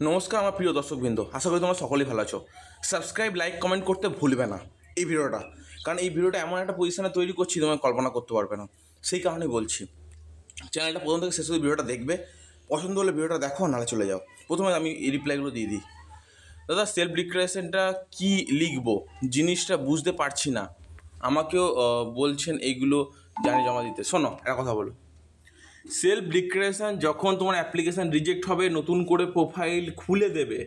নমস্কার আমার প্রিয় দর্শকবৃন্দ, আশা করি তোমরা সকলেই ভালো আছো। সাবস্ক্রাইব, লাইক, কমেন্ট করতে ভুলবে না এই ভিডিওটা, কারণ এই ভিডিওটা এমন একটা পজিশনে তৈরি করছি তোমরা কল্পনা করতে পারবে না। সেই কারণে বলছি, চ্যানেলটা প্রথম থেকে শেষ অবধি ভিডিওটা দেখবে, পছন্দ হলে ভিডিওটা দেখো, নাহলে চলে যাও। প্রথমে আমি এই রিপ্লাইগুলো দিয়ে দিই। দাদা, সেলফ ডিক্লারেশনটা কী লিখবো জিনিসটা বুঝতে পারছি না, আমাকেও বলছেন এইগুলো জানি জমা দিতে। শোনো, একটা কথা বলো। সেলফ ডিক্লারেশন যখন তোমার অ্যাপ্লিকেশান রিজেক্ট হবে, নতুন করে প্রোফাইল খুলে দেবে,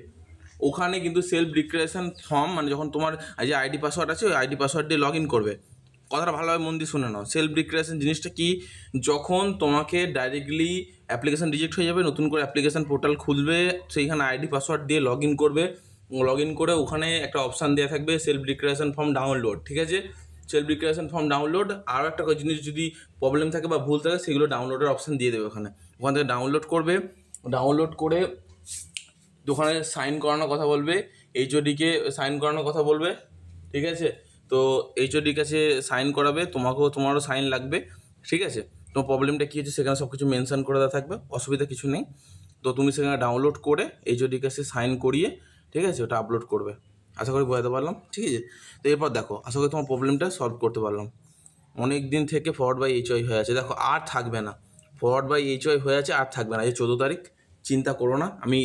ওখানে কিন্তু সেলফ ডিক্লারেশন ফর্ম, মানে যখন তোমার যে আইডি পাসওয়ার্ড আছে ওই আইডি পাসওয়ার্ড দিয়ে লগ ইন করবে। কথাটা ভালোভাবে মন দিয়ে শুনে নাও। সেলফ ডিক্লারেশন জিনিসটা কি? যখন তোমাকে ডাইরেক্টলি অ্যাপ্লিকেশান রিজেক্ট হয়ে যাবে, নতুন করে অ্যাপ্লিকেশান পোর্টাল খুলবে, সেইখানে আইডি পাসওয়ার্ড দিয়ে লগ ইন করবে। লগ ইন করে ওখানে একটা অপশান দেওয়া থাকবে সেলফ ডিক্লারেশন ফর্ম ডাউনলোড, ঠিক আছে? Self declaration form download. আরও একটা জিনিস, যদি প্রবলেম থাকে বা ভুল থাকে, সেগুলো ডাউনলোডের অপশান দিয়ে দেবে ওখানে। ওখান থেকে ডাউনলোড করবে, ডাউনলোড করে ওখানে সাইন করানোর কথা বলবে, এইচওডিকে সাইন করানোর কথা বলবে, ঠিক আছে? তো এইচওডির কাছে সাইন করাবে, তোমারও সাইন লাগবে, ঠিক আছে? তোমার প্রবলেমটা কী হচ্ছে সেখানে সব কিছু মেনশন করে দেওয়া থাকবে, অসুবিধা কিছু নেই। তো তুমি সেখানে ডাউনলোড করে এইচওডির কাছে সাইন করিয়ে, ঠিক আছে, ওটা আপলোড করবে। আশা করি বোঝাতে পারলাম, ঠিক আছে? তো এরপর দেখো, আশা করি তোমার প্রবলেমটা সলভ করতে পারলাম। অনেক দিন থেকে ফরওয়ার্ড বাই এইচওয়াই হয়ে আছে, দেখো আর থাকবে না। ফরওয়ার্ড বাই এইচওয়াই হয়ে আছে, আর থাকবে না। এই 14 তারিখ, চিন্তা করো না। আমি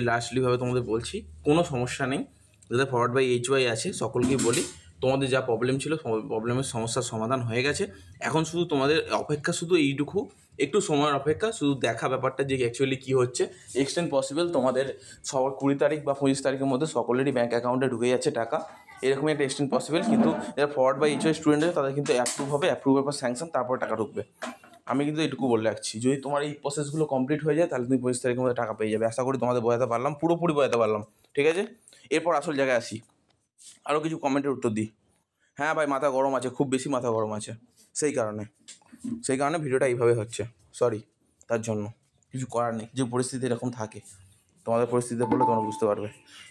লাস্টলিভাবে তোমাদের বলছি, কোনো সমস্যা নেই। যাদের ফরওয়ার্ড বাই এইচওয়াই আছে সকলকেই বলি, তোমাদের যা প্রবলেম ছিল প্রবলেমের সমস্যার সমাধান হয়ে গেছে। এখন শুধু তোমাদের অপেক্ষা, শুধু এইটুকু, একটু সময়ের অপেক্ষা, শুধু দেখা ব্যাপারটা যে অ্যাকচুয়ালি কী হচ্ছে। এক্সটেন্ড পসিবল তোমাদের সবার 20 তারিখ বা 25 তারিখের মধ্যে সকলেরই ব্যাঙ্ক অ্যাকাউন্টে ঢুকে যাচ্ছে টাকা, এরকমই একটা এক্সটেন্ড পসিবল। কিন্তু যারা ফরওয়ার্ড বাই এইচওয়াই স্টুডেন্ট আছে তাদের কিন্তু অ্যাপ্রুভ হবে, অ্যাপ্রুভের পর স্যাংশন, তারপর টাকা ঢুকবে। আমি কিন্তু এটুকু বলে রাখছি, যদি তোমার এই প্রসেসগুলো কমপ্লিট হয়ে যায় তাহলে তুমি 25 তারিখের মধ্যে টাকা পেয়ে যাবে। আশা করি তোমাদের বোঝাতে পারলাম, পুরোপুরি বোঝাতে পারলাম, ঠিক আছে? এরপর আসল জায়গায় আসি, আরও কিছু কমেন্টের উত্তর দিই। হ্যাঁ ভাই, মাথা গরম আছে, খুব বেশি মাথা গরম আছে, সেই কারণে ভিডিওটা এইভাবে হচ্ছে। সরি, তার জন্য কিছু করার নেই, যে পরিস্থিতি এরকম থাকে। তোমাদের পরিস্থিতিতে বলে তোমরা বুঝতে পারবে।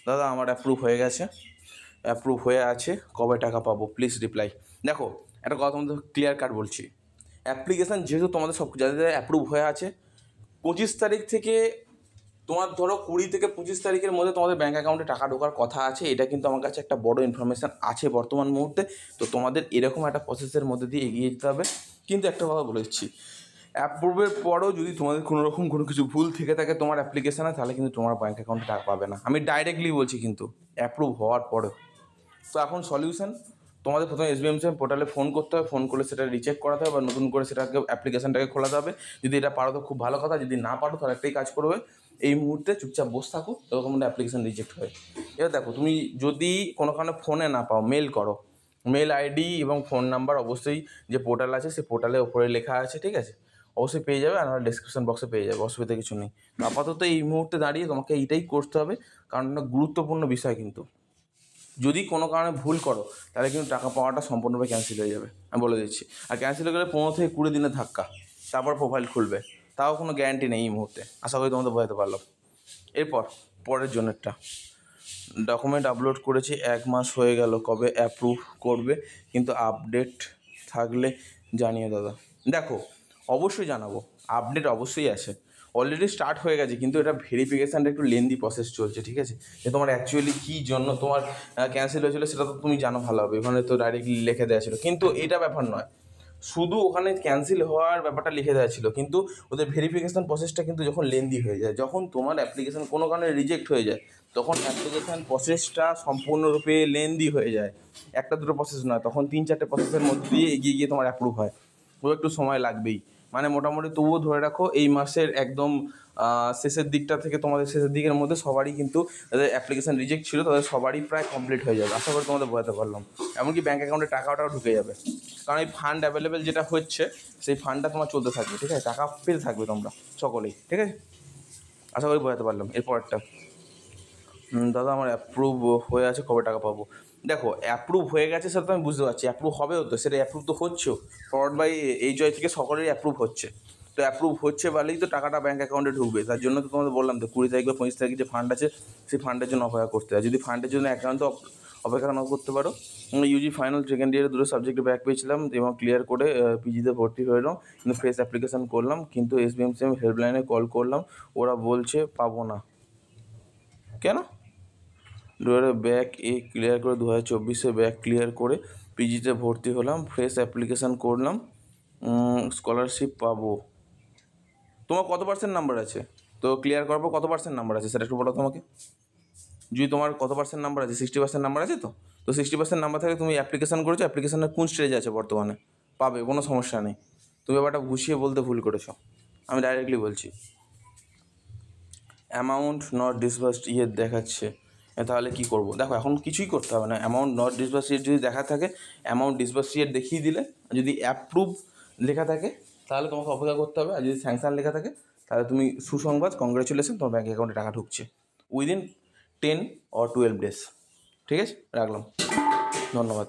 দাদা, আমার অ্যাপ্রুভ হয়ে গেছে, অ্যাপ্রুভ হয়ে আছে, কবে টাকা পাবো প্লিজ রিপ্লাই। দেখো, একটা কথা তোমাদের ক্লিয়ার কাট বলছি, অ্যাপ্লিকেশান যেহেতু তোমাদের সব যাদের অ্যাপ্রুভ হয়ে আছে, 25 তারিখ থেকে তোমার ধরো 20 থেকে 25 তারিখের মধ্যে তোমাদের ব্যাঙ্ক অ্যাকাউন্টে টাকা ঢোকার কথা আছে। এটা কিন্তু আমার কাছে একটা বড় ইনফরমেশান আছে বর্তমান মুহূর্তে। তো তোমাদের এরকম একটা প্রসেসের মধ্যে দিয়ে এগিয়ে যেতে হবে। কিন্তু একটা কথা বলে দিচ্ছি, অ্যাপ্রুভের পরও যদি তোমাদের কোনো কিছু ভুল থেকে থাকে তোমার অ্যাপ্লিকেশানে, তাহলে কিন্তু তোমার ব্যাঙ্ক অ্যাকাউন্টে টাকা পাবে না। আমি ডাইরেক্টলি বলছি, কিন্তু অ্যাপ্রুভ হওয়ার পরেও। তো এখন সলিউশন, তোমাদের প্রথমে SBMCM পোর্টালে ফোন করতে হবে, ফোন করে সেটা রিচেক করাতে হবে, বা নতুন করে সেটাকে অ্যাপ্লিকেশানটাকে খোলাতে হবে। যদি এটা পারো তো খুব ভালো কথা, যদি না পারো তাহলে একটাই কাজ করবে, এই মুহূর্তে চুপচাপ বসে থাকো, এরকম অ্যাপ্লিকেশান রিজেক্ট হয়। এবার দেখো, তুমি যদি কোনো কারণে ফোনে না পাও, মেল করো। মেল আইডি এবং ফোন নাম্বার অবশ্যই যে পোর্টাল আছে সেই পোর্টালে ওপরে লেখা আছে, ঠিক আছে? অবশ্যই পেয়ে যাবে, আর আমার ডেসক্রিপশন বক্সে পেয়ে যাবে, অসুবিধা কিছু নেই। আপাতত এই মুহূর্তে দাঁড়িয়ে তোমাকে এইটাই করতে হবে, কারণ একটা গুরুত্বপূর্ণ বিষয়। কিন্তু যদি কোনো কারণে ভুল করো তাহলে কিন্তু টাকা পাওয়াটা সম্পূর্ণভাবে ক্যান্সেল হয়ে যাবে, আমি বলে দিচ্ছি। আর ক্যান্সেল হয়ে গেলে 15 থেকে 20 দিনের ধাক্কা, তারপর প্রোফাইল খুলবে, তাও কোনো গ্যারান্টি নেই এই মুহূর্তে। আশা করি তোমাদের বোঝাতে পারলাম। এরপর পরের জন্যটা, ডকুমেন্ট আপলোড করেছি 1 মাস হয়ে গেল, কবে অ্যাপ্রুভ করবে? কিন্তু আপডেট থাকলে জানিয়ে দাদা। দেখো, অবশ্যই জানাবো, আপডেট অবশ্যই আছে, অলরেডি স্টার্ট হয়ে গেছে, কিন্তু এটা ভেরিফিকেশানটা একটু লেন্দি প্রসেস চলছে, ঠিক আছে? যে তোমার অ্যাকচুয়ালি কী জন্য তোমার ক্যান্সেল হয়েছিলো সেটা তো তুমি জানো ভালোভাবে, ওখানে তো ডাইরেক্টলি লিখে দেওয়া ছিল। কিন্তু এটা ব্যাপার নয়, শুধু ওখানে ক্যান্সেল হওয়ার ব্যাপারটা লিখে দেওয়া ছিল, কিন্তু ওদের ভেরিফিকেশান প্রসেসটা কিন্তু যখন লেন্দি হয়ে যায়, যখন তোমার অ্যাপ্লিকেশান কোনো কারণে রিজেক্ট হয়ে যায়, তখন অ্যাপ্লিকেশান প্রসেসটা সম্পূর্ণরূপে লেন্দি হয়ে যায়। একটা দুটো প্রসেস নয়, তখন 3-4টে প্রসেসের মধ্যে দিয়ে এগিয়ে গিয়ে তোমার অ্যাপ্রুভ হয়। ও একটু সময় লাগবেই, মানে মোটামুটি তবুও ধরে রাখো এই মাসের একদম শেষের দিকটা থেকে তোমাদের শেষের দিকের মধ্যে সবারই কিন্তু যাদের অ্যাপ্লিকেশান রিজেক্ট ছিল তাদের সবারই প্রায় কমপ্লিট হয়ে যাবে। আশা করি তোমাদের বোঝাতে পারলাম। এমনকি ব্যাঙ্ক অ্যাকাউন্টে টাকাটাও ঢুকে যাবে, কারণ এই ফান্ড অ্যাভেলেবেল যেটা হচ্ছে সেই ফান্ডটা তোমার চলতে থাকবে, ঠিক আছে? টাকা পেতে থাকবে তোমরা সকলেই, ঠিক আছে? আশা করি বোঝাতে পারলাম। এরপরটা, দাদা আমার অ্যাপ্রুভ হয়ে আছে, কবে টাকা পাবো? দেখো, অ্যাপ্রুভ হয়ে গেছে সেটা তো আমি বুঝতে পারছি, অ্যাপ্রুভ হবেও তো, সেটা অ্যাপ্রুভ তো হচ্ছেও। ফরওয়ার্ড বাই এইচওয়াই থেকে সকলেরই অ্যাপ্রুভ হচ্ছে। তো অ্যাপ্রুভ হচ্ছে বলেই তো টাকাটা ব্যাঙ্ক অ্যাকাউন্টে ঢুকবে। তার জন্য তো তোমাদের বললাম তো 20 তারিখ বা 25 তারিখে যে ফান্ড আছে সেই ফান্ডের জন্য অপেক্ষা করতে হয়। যদি ফান্ডের জন্য একান্ত অপেক্ষা না করতে পারো, ইউজি ফাইনাল সেকেন্ড ইয়ারে 2টো সাবজেক্টে ব্যাক পেয়েছিলাম এবং ক্লিয়ার করে পিজিতে ভর্তি হয়ে এলাম, কিন্তু ফ্রেশ অ্যাপ্লিকেশান করলাম, কিন্তু SBMCM হেল্পলাইনে কল করলাম, ওরা বলছে পাবো না। কেন? ডুয়েলের ব্যাক এ ক্লিয়ার করে 2024-এ ব্যাক ক্লিয়ার করে পিজিতে ভর্তি হলাম, ফ্রেশ অ্যাপ্লিকেশান করলাম, স্কলারশিপ পাবো। তোমার কত পার্সেন্ট নাম্বার আছে? তো ক্লিয়ার করবো কত পার্সেন্ট নাম্বার আছে সেটা একটু বলো তোমাকে। যদি তোমার কত পার্সেন্ট নাম্বার আছে, 60% নাম্বার আছে, তো 60% নাম্বার থাকে, তুমি অ্যাপ্লিকেশান করেছো, অ্যাপ্লিকেশানের কোন স্টেজে আছে বর্তমানে, পাবে, কোনো সমস্যা নেই। তুমি ব্যাপারটা গুছিয়ে বলতে ভুল করেছো, আমি ডাইরেক্টলি বলছি। অ্যামাউন্ট নট ডিসবার্সড দেখাচ্ছে, তাহলে কী করবো? দেখো এখন কিছুই করতে হবে না, অ্যামাউন্ট নট ডিসবার্সড যদি দেখা থাকে, অ্যামাউন্ট ডিসবার্সড দেখিয়ে দিলে, যদি অ্যাপ্রুভ লেখা থাকে তাহলে তোমাকে অপেক্ষা করতে হবে, আর যদি স্যাংশন লেখা থাকে তাহলে তুমি সুসংবাদ, কংগ্রেচুলেশন, তোমার ব্যাঙ্ক অ্যাকাউন্টে টাকা ঢুকছে উইদিন 10 or 12 days। ঠিক আছে, রাখলাম, ধন্যবাদ।